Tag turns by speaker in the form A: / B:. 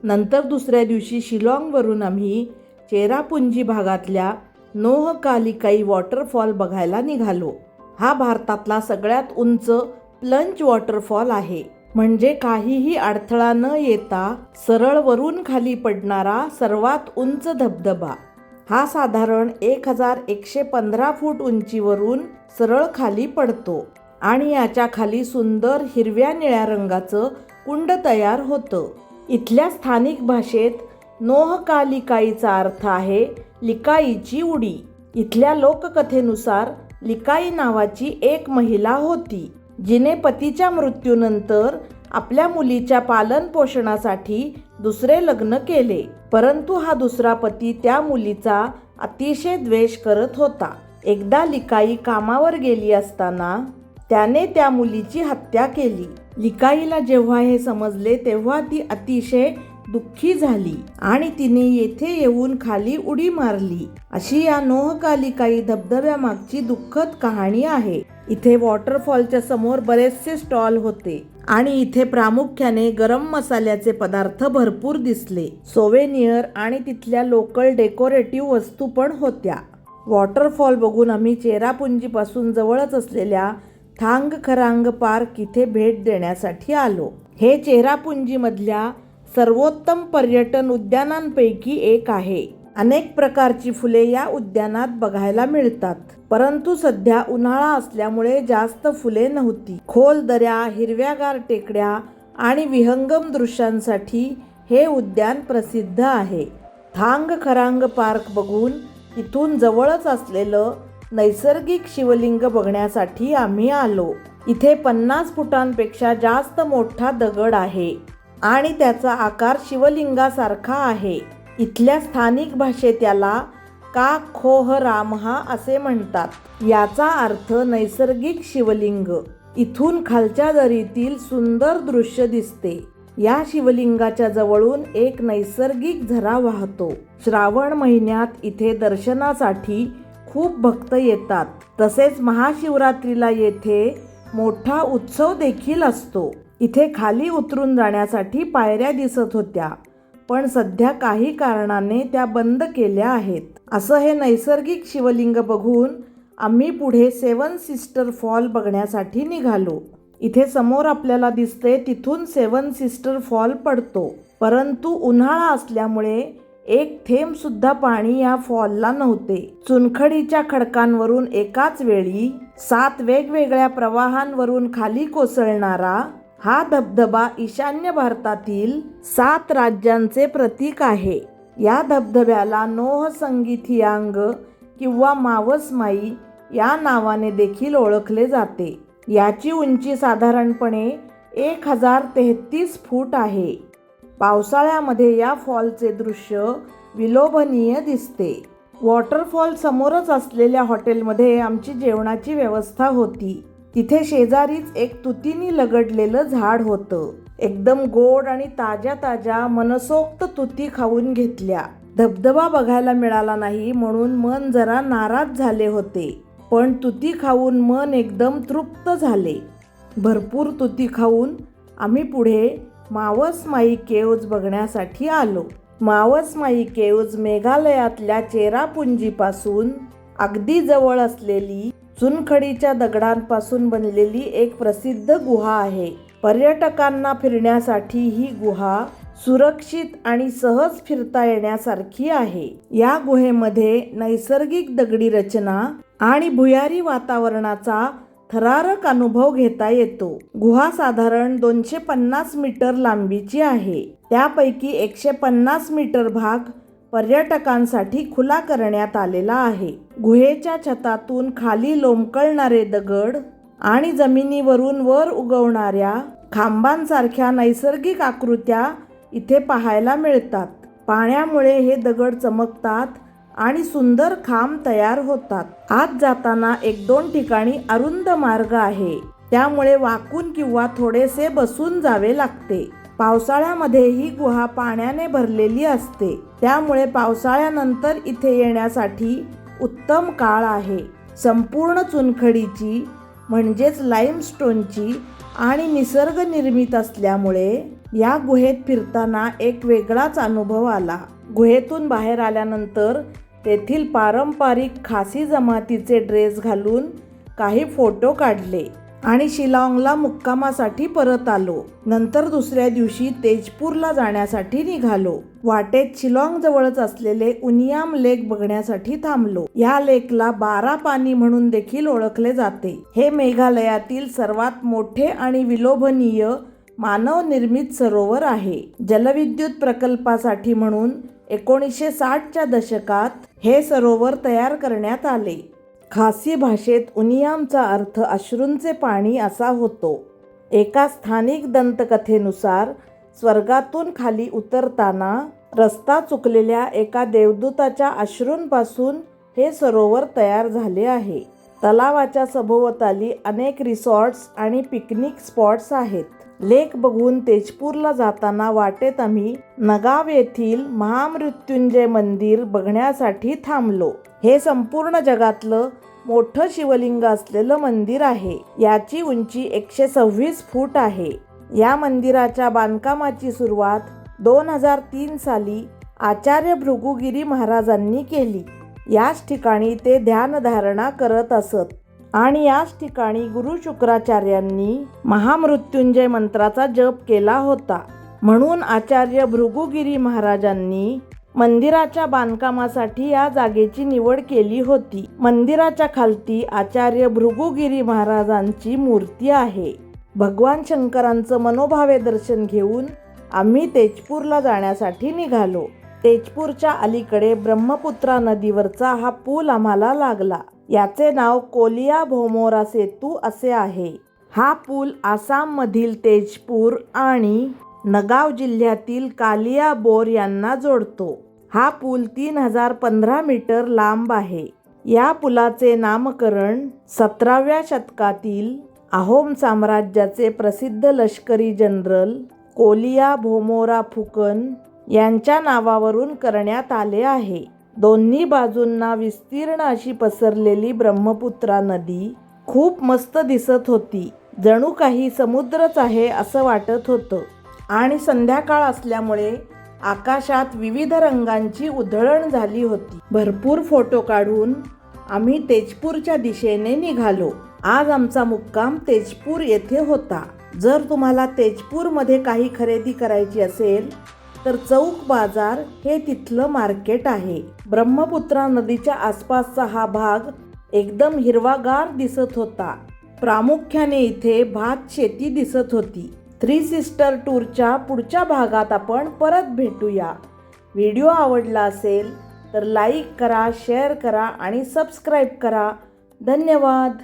A: नंतर दुसऱ्या दिवशी शिलाँगवरून आम्ही चेरापुंजी भागातल्या नोहकालिकाई वॉटरफॉल बघायला निघालो. हा भारतातला सगळ्यात उंच प्लंज वॉटरफॉल आहे. म्हणजे काहीही अडथळा न येता सरळ वरून खाली पडणारा सर्वात उंच धबधबा. हा साधारण 1115 फूट उंचीवरून सरळ खाली पडतो आणि याच्या खाली सुंदर हिरव्या निळ्या रंगाचं कुंड तयार होतं. इथल्या स्थानिक भाषेत नोहकालिकाईचा अर्थ आहे लिकाईची उडी. इथल्या लोककथेनुसार लिकाई नावाची एक महिला होती जिने पतीच्या मृत्यूनंतर आपल्या मुलीच्या पालन पोषणासाठी दुसरे लग्न केले. परंतु हा दुसरा पती त्या मुलीचा अतिशय द्वेष करत होता. एकदा लिकाई कामावर गेली असताना त्याने त्या मुलीची हत्या केली. लिकाईला जेव्हा हे समजले तेव्हा ती अतिशय दुःखी झाली आणि तिने येथे येऊन खाली उडी मारली. अशी या नोहकालिकाई धबधब्यामागची दुःखद कहाणी आहे. इथे वॉटरफॉलच्या समोर बरेचसे स्टॉल होते आणि इथे प्रामुख्याने गरम मसाल्याचे पदार्थ भरपूर दिसले. सोवेनियर आणि तिथल्या लोकल डेकोरेटिव्ह वस्तू पण होत्या. वॉटरफॉल बघून आम्ही चेरापुंजीपासून जवळच असलेल्या थांग खरांग पार्क इथे भेट देण्यासाठी आलो. हे चेरापुंजीमधल्या सर्वोत्तम पर्यटन उद्यानांपैकी एक आहे. अनेक प्रकारची फुले या उद्यानात बघायला मिळतात. परंतु सध्या उन्हाळा असल्यामुळे जास्त फुले नव्हती. खोल दऱ्या, हिरव्यागार टेकड्या आणि विहंगम दृश्यांसाठी हे उद्यान प्रसिद्ध आहे. थांग खरांग पार्क बघून इथून जवळच असलेलं नैसर्गिक शिवलिंग बघण्यासाठी आम्ही आलो. इथे 50 फुटांपेक्षा जास्त मोठा दगड आहे आणि त्याचा आकार शिवलिंगासारखा आहे. इथल्या स्थानिक भाषेत त्याला का खोह रामहा असे म्हणतात. याचा अर्थ नैसर्गिक शिवलिंग. इथून खालच्या दरीतील सुंदर दृश्य दिसते. या शिवलिंगाच्या जवळून एक नैसर्गिक झरा वाहतो. श्रावण महिन्यात इथे दर्शनासाठी खूप भक्त येतात. तसेच महाशिवरात्रीला येथे मोठा उत्सव देखील असतो. इथे खाली उतरून जाण्यासाठी पायऱ्या दिसत होत्या, पण सध्या काही कारणाने त्या बंद केल्या आहेत. असं हे नैसर्गिक शिवलिंग बघून आम्ही पुढे 7 सिस्टर फॉल बघण्यासाठी निघालो. इथे समोर आपल्याला दिसते तिथून 7 सिस्टर फॉल पडतो. परंतु उन्हाळा असल्यामुळे एक थेंब सुद्धा पाणी या फॉलला नव्हते. चुनखडीच्या खडकांवरून एकाच वेळी 7 वेगवेगळ्या प्रवाहांवरून खाली कोसळणारा हा धबधबा ईशान्य भारतातील 7 राज्यांचे प्रतीक आहे. या धबधब्याला नोह संगीथियांग किंवा मावसमाई या नावाने देखील ओळखले जाते. याची उंची साधारणपणे 1033 फूट आहे. पावसाळ्यामध्ये या फॉलचे दृश्य विलोभनीय दिसते. वॉटरफॉल समोरच असलेल्या हॉटेलमध्ये आमची जेवणाची व्यवस्था होती. तिथे शेजारीच एक तुतीनी लगडलेलं झाड होतं. एकदम गोड आणि ताज्या ताज्या मनसोक्त तुती खाऊन घेतल्या. धबधबा बघायला मिळाला नाही म्हणून मन जरा नाराज झाले होते, पण तुती खाऊन मन एकदम तृप्त झाले. भरपूर तुती खाऊन आम्ही पुढे मावसमाई केव्ज बघण्यासाठी आलो. मावसमाई केव्ज मेघालयातल्या चेरापुंजीपासून अगदी जवळ असलेली चुनखडीच्या दगडांपासून बनलेली एक प्रसिद्ध गुहा आहे. पर्यटकांना फिरण्यासाठी ही गुहा सुरक्षित आणि सहज फिरता येण्यासारखी आहे. या गुहेमध्ये नैसर्गिक दगडी रचना आणि भुयारी वातावरणाचा थरारक अनुभव घेता येतो. गुहा साधारण 250 मीटर लांबीची आहे. त्यापैकी 150 मीटर भाग पर्यटकांसाठी खुला करण्यात आलेला आहे. गुहेच्या छतातून खाली लोंबकळणारे दगड आणि जमिनीवरून वर उगवणाऱ्या खांबांसारख्या नैसर्गिक आकृत्या इथे पाहायला मिळतात. पाण्यामुळे हे दगड चमकतात आणि सुंदर खांब तयार होतात. आत जाताना 1-2 ठिकाणी अरुंद मार्ग आहे, त्यामुळे वाकून किंवा थोडेसे बसून जावे लागते. पावसाळ्यामध्ये ही गुहा पाण्याने भरलेली असते, त्यामुळे पावसाळ्यानंतर इथे येण्यासाठी उत्तम काळ आहे. संपूर्ण चुनखडीची म्हणजेच लाईमस्टोनची आणि निसर्ग निर्मित असल्यामुळे या गुहेत फिरताना एक वेगळाच अनुभव आला. गुहेतून बाहेर आल्यानंतर तेथील पारंपरिक खासी जमातीचे ड्रेस घालून काही फोटो काढले आणि शिलाँगला मुक्कामासाठी परत आलो. नंतर दुसऱ्या दिवशी तेजपूरला जाण्यासाठी निघालो. वाटेत शिलाँग जवळच असलेले उनियाम लेक बघण्यासाठी थांबलो. या लेकला 12 पानी म्हणून देखील ओळखले जाते. हे मेघालयातील सर्वात मोठे आणि विलोभनीय मानव निर्मित सरोवर आहे. जलविद्युत प्रकल्पासाठी म्हणून 1960च्या दशकात हे सरोवर तयार करण्यात आले. खासी भाषेत उनियामचा अर्थ अश्रूंचे पाणी असा होतो. एका स्थानिक दंतकथेनुसार स्वर्गातून खाली उतरताना रस्ता चुकलेल्या एका देवदूताच्या अश्रूंपासून हे सरोवर तयार झाले आहे. तलावाच्या सभोवताली अनेक रिसॉर्ट्स आणि पिकनिक स्पॉट्स आहेत. लेक बघून तेजपूरला जाताना वाटेत आम्ही नगाव येथील महामृत्युंजय मंदिर बघण्यासाठी थांबलो. हे संपूर्ण जगातलं मोठं शिवलिंग असलेलं मंदिर आहे. याची उंची 126 फूट आहे. या मंदिराच्या बांधकामाची सुरुवात 2003 साली आचार्य भृगुगिरी महाराजांनी केली. याच ठिकाणी ते ध्यानधारणा करत असत आणि याच ठिकाणी गुरु शुक्राचार्यांनी महामृत्युंजय मंत्राचा जप केला होता. म्हणून आचार्य भृगुगिरी महाराजांनी मंदिराच्या बांधकामासाठी या जागेची निवड केली होती. मंदिराच्या खालती आचार्य भृगुगिरी महाराजांची मूर्ती आहे. भगवान शंकरांचं मनोभावे दर्शन घेऊन आम्ही तेजपूरला जाण्यासाठी निघालो. तेजपूरच्या अलीकडे ब्रह्मपुत्रा नदीवरचा हा पूल आम्हाला लागला. याचे नाव कोलिया भोमोरा सेतू असे आहे. हा पूल आसाममधील तेजपूर आणि नगाव जिल्ह्यातील कालियाबोर यांना जोडतो. हा पूल 3015 मीटर लांब आहे. या पुलाचे नामकरण 17व्या शतकातील अहोम साम्राज्याचे प्रसिद्ध लष्करी जनरल कोलिया भोमोरा फुकन यांच्या नावावरून करण्यात आले आहे. दोन्ही बाजूंना विस्तीर्ण अशी पसरलेली ब्रह्मपुत्रा नदी खूप मस्त दिसत होती. जणू काही समुद्रच आहे असं वाटत होतं. आणि संध्याकाळ असल्यामुळे आकाशात विविध रंगांची उधळण झाली होती. भरपूर फोटो काढून आम्ही तेजपूरच्या दिशेने निघालो. आज आमचा मुक्काम तेजपूर येथे होता. जर तुम्हाला तेजपूरमध्ये काही खरेदी करायची असेल तर चौक बाजार हे तिथलं मार्केट आहे. ब्रह्मपुत्रा नदीच्या आसपासचा हा भाग एकदम हिरवागार दिसत होता. प्रामुख्याने इथे भात शेती दिसत होती. 3 सिस्टर टूरच्या पुढच्या भागात आपण परत भेटूया. व्हिडिओ आवडला असेल तर लाईक करा, शेअर करा आणि सबस्क्राईब करा. धन्यवाद.